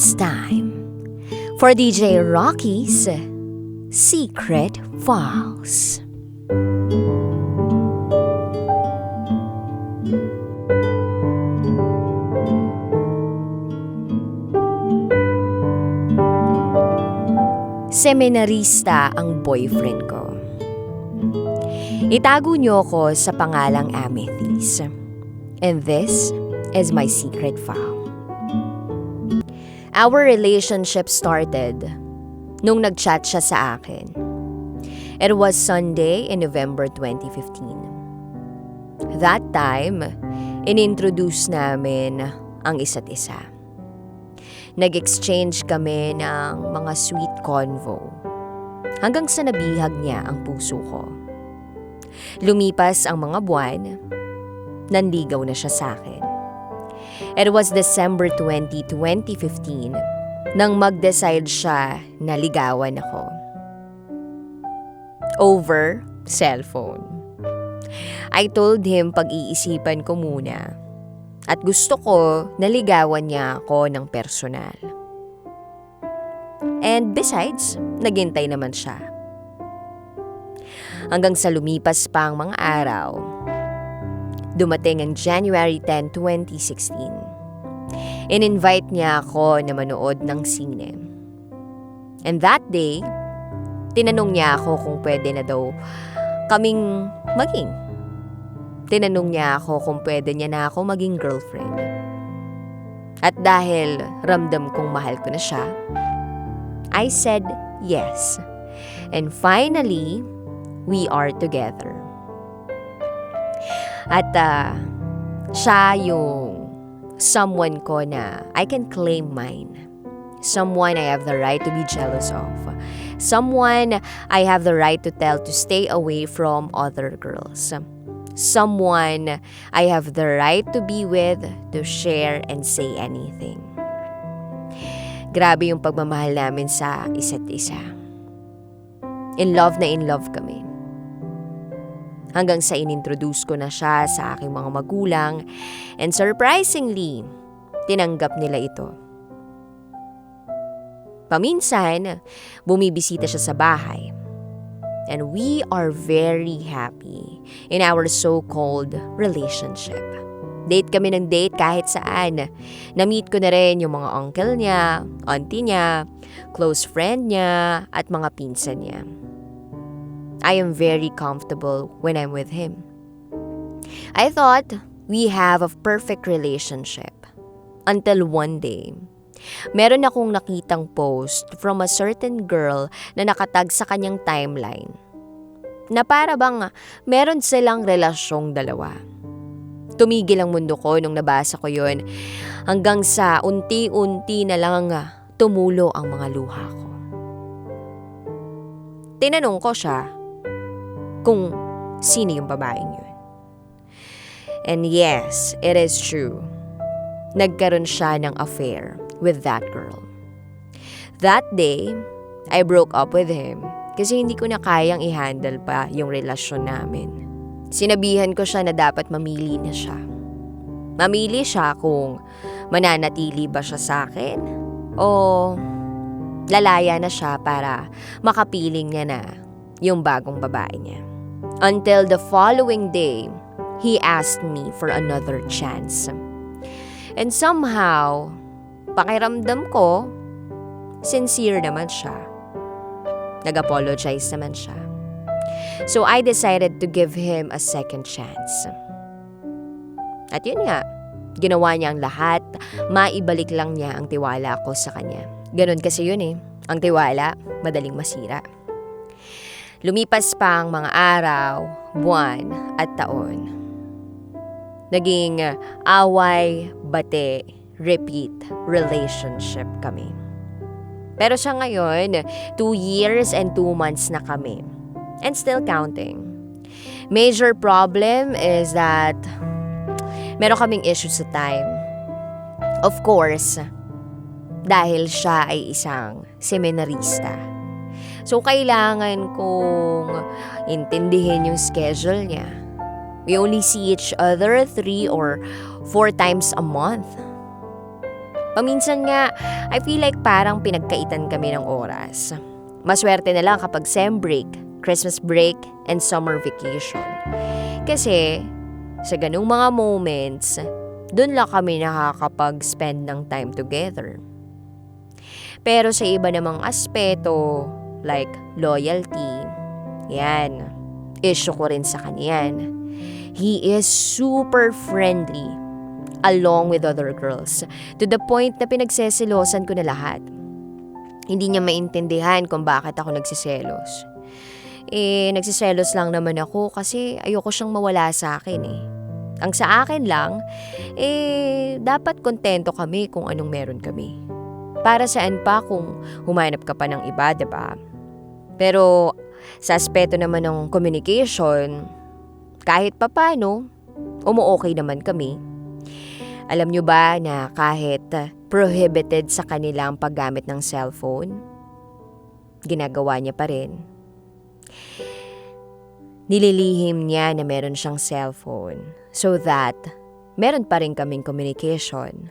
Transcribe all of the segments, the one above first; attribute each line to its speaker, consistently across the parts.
Speaker 1: It's time for DJ Raqi's Secret Files. Seminarista ang boyfriend ko. Itago niyo ko sa pangalang Amethyst. And this is my secret file. Our relationship started nung nag-chat siya sa akin. It was Sunday in November 2015. That time, inintroduce namin ang isa't isa. Nag-exchange kami ng mga sweet convo hanggang sa nabihag niya ang puso ko. Lumipas ang mga buwan, nanligaw na siya sa akin. It was December 20, 2015 nang mag-decide siya na ligawan ako. Over cellphone. I told him pag-iisipan ko muna at gusto ko na ligawan niya ako ng personal. And besides, naghintay naman siya. Hanggang sa lumipas pa ang mga araw, dumating ang January 10, 2016. In-invite niya ako na manood ng sine. And that day, tinanong niya ako kung pwede na daw kaming maging. Tinanong niya ako kung pwede niya na ako maging girlfriend. At dahil ramdam kong mahal ko na siya, I said yes. And finally, we are together. At siya yung someone ko na I can claim mine. Someone I have the right to be jealous of. Someone I have the right to tell to stay away from other girls. Someone I have the right to be with, to share and say anything. Grabe yung pagmamahal namin sa isa't isa. In love kami. Hanggang sa inintroduce ko na siya sa aking mga magulang and surprisingly, tinanggap nila ito. Paminsan, bumibisita siya sa bahay. And we are very happy in our so-called relationship. Date kami ng date kahit saan. Na-meet ko na rin yung mga uncle niya, auntie niya, close friend niya, at mga pinsan niya. I am very comfortable when I'm with him. I thought we have a perfect relationship. Until one day, meron akong nakitang post from a certain girl na nakatag sa kanyang timeline na para bang meron silang relasyong dalawa. Tumigil ang mundo ko nung nabasa ko yun hanggang sa unti-unti na lang tumulo ang mga luha ko. Tinanong ko siya kung sino yung babaeng yun. And yes, it is true. Nagkaroon siya ng affair with that girl. That day, I broke up with him kasi hindi ko na kayang i-handle pa yung relasyon namin. Sinabihan ko siya na dapat mamili na siya. Mamili siya kung mananatili ba siya sa akin o lalaya na siya para makapiling niya na yung bagong babae niya. Until the following day, he asked me for another chance. And somehow, pakiramdam ko, sincere naman siya. Nag-apologize naman siya. So I decided to give him a second chance. At yun nga, ginawa niya ang lahat, maibalik lang niya ang tiwala ko sa kanya. Ganon kasi yun eh, ang tiwala, madaling masira. Lumipas pa ang mga araw, buwan at taon. Naging away, bate, repeat relationship kami. Pero sa ngayon, 2 years and 2 months na kami. And still counting. Major problem is that meron kaming issues sa time. Of course, dahil siya ay isang seminarista. So, kailangan kong intindihin yung schedule niya. We only see each other 3 or 4 times a month. Paminsan nga, I feel like parang pinagkaitan kami ng oras. Maswerte na lang kapag sem break, Christmas break, and summer vacation. Kasi, sa ganung mga moments, dun lang kami nakakapag-spend ng time together. Pero sa iba namang aspeto, like loyalty, yan, issue ko rin sa kanya yan. He is super friendly along with other girls to the point na pinagseselosan ko na lahat. Hindi niya maintindihan kung bakit ako nagsiselos. Nagsiselos lang naman ako kasi ayoko siyang mawala sa akin eh. Ang sa akin lang, dapat kontento kami kung anong meron kami. Para saan pa kung humanap ka pa ng iba, diba? Pero sa aspeto naman ng communication, kahit papano, umu-okay naman kami. Alam nyo ba na kahit prohibited sa kanila ang paggamit ng cellphone, ginagawa niya pa rin. Nililihim niya na meron siyang cellphone so that meron pa rin kaming communication.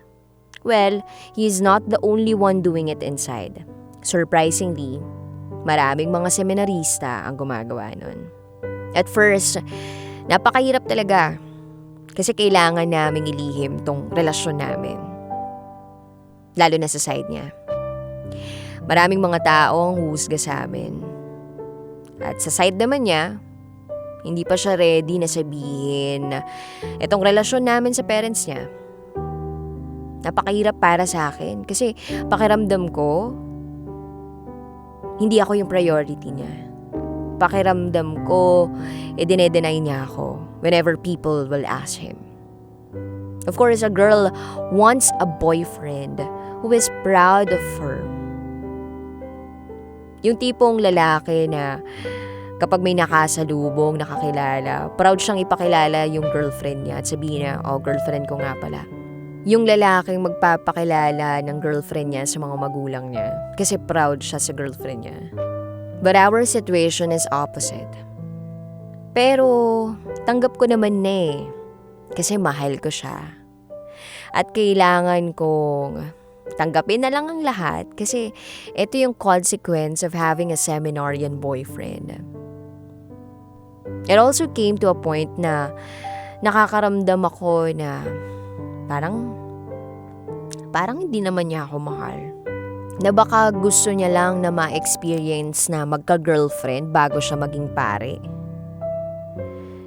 Speaker 1: Well, he's not the only one doing it inside. Surprisingly, maraming mga seminarista ang gumagawa nun. At first, napakahirap talaga. Kasi kailangan naming ilihim tong relasyon namin. Lalo na sa side niya. Maraming mga taong husga sa amin. At sa side naman niya, hindi pa siya ready na sabihin itong relasyon namin sa parents niya. Napakahirap para sa akin kasi pakiramdam ko, hindi ako yung priority niya. Pakiramdam ko, dinedenay niya ako whenever people will ask him. Of course, a girl wants a boyfriend who is proud of her. Yung tipong lalaki na kapag may nakasalubong, nakakilala, proud siyang ipakilala yung girlfriend niya at sabihin na, oh, girlfriend ko nga pala. Yung lalaking magpapakilala ng girlfriend niya sa mga magulang niya kasi proud siya sa girlfriend niya. But our situation is opposite. Pero tanggap ko naman na eh. Kasi mahal ko siya. At kailangan kong tanggapin na lang ang lahat kasi ito yung consequence of having a seminarian boyfriend. It also came to a point na nakakaramdam ako na parang hindi naman niya ako mahal. Na baka gusto niya lang na ma-experience na magka-girlfriend bago siya maging pare.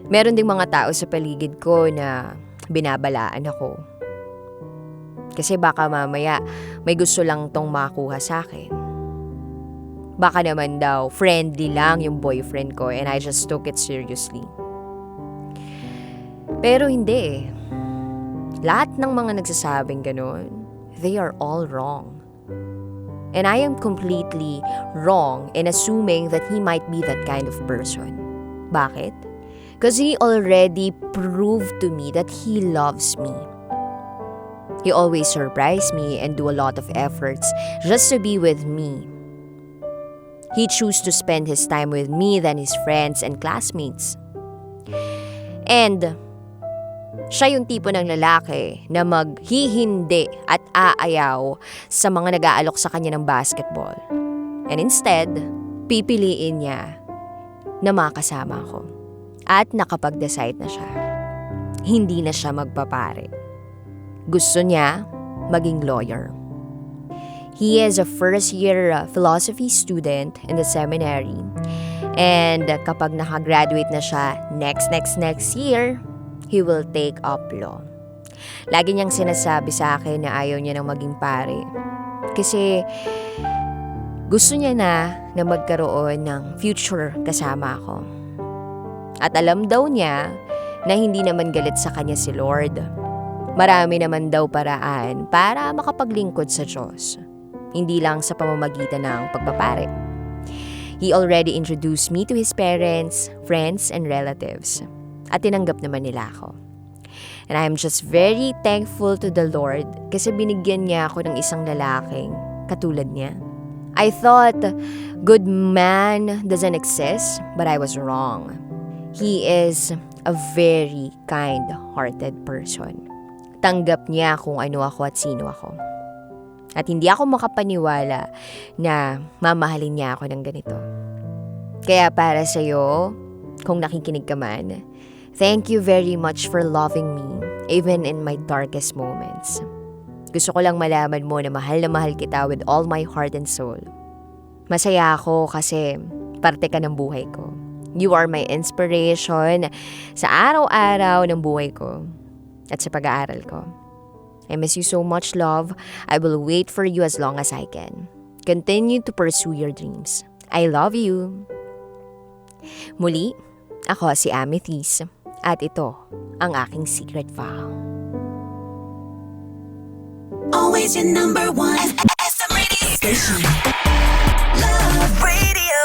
Speaker 1: Meron ding mga tao sa paligid ko na binabalaan ako. Kasi baka mamaya may gusto lang tong makakuha sa akin. Baka naman daw friendly lang yung boyfriend ko and I just took it seriously. Pero hindi eh. Lahat ng mga nagsasabing ganun, they are all wrong. And I am completely wrong in assuming that he might be that kind of person. Bakit? Because he already proved to me that he loves me. He always surprise me and do a lot of efforts just to be with me. He chooses to spend his time with me than his friends and classmates. And siya yung tipo ng lalaki na maghihindi at aayaw sa mga nag-aalok sa kanya ng basketball. And instead, pipiliin niya na makasama ko. At nakapag-decide na siya. Hindi na siya magpapare. Gusto niya maging lawyer. He is a first-year philosophy student in the seminary. And kapag nakagraduate na siya next year, he will take up law. Lagi niyang sinasabi sa akin na ayaw niya nang maging pare. Kasi gusto niya na magkaroon ng future kasama ako. At alam daw niya na hindi naman galit sa kanya si Lord. Marami naman daw paraan para makapaglingkod sa Diyos. Hindi lang sa pamamagitan ng pagpapare. He already introduced me to his parents, friends, and relatives. At tinanggap naman nila ako. And I am just very thankful to the Lord kasi binigyan niya ako ng isang lalaking katulad niya. I thought good man doesn't exist, but I was wrong. He is a very kind-hearted person. Tanggap niya kung ano ako at sino ako. At hindi ako makapaniwala na mamahalin niya ako ng ganito. Kaya para sa'yo, kung nakikinig ka man, thank you very much for loving me even in my darkest moments. Gusto ko lang malaman mo na mahal kita with all my heart and soul. Masaya ako kasi parte ka ng buhay ko. You are my inspiration sa araw-araw ng buhay ko at sa pag-aaral ko. I miss you so much, love. I will wait for you as long as I can. Continue to pursue your dreams. I love you. Muli, ako si Amethyst at ito ang aking secret file.
Speaker 2: Always your number one SM radio station. Love Radio.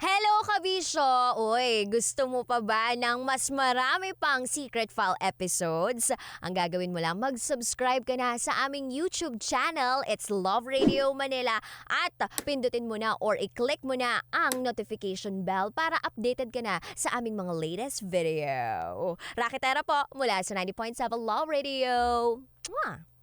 Speaker 1: Hello, kabisyo! Uy, gusto mo pa ba ng mas marami pang Secret File episodes? Ang gagawin mo lang, mag-subscribe ka na sa aming YouTube channel. It's Love Radio Manila. At pindutin mo na or i-click mo na ang notification bell para updated ka na sa aming mga latest video. Raqi Terra po, mula sa 90.7 Love Radio. Mwah!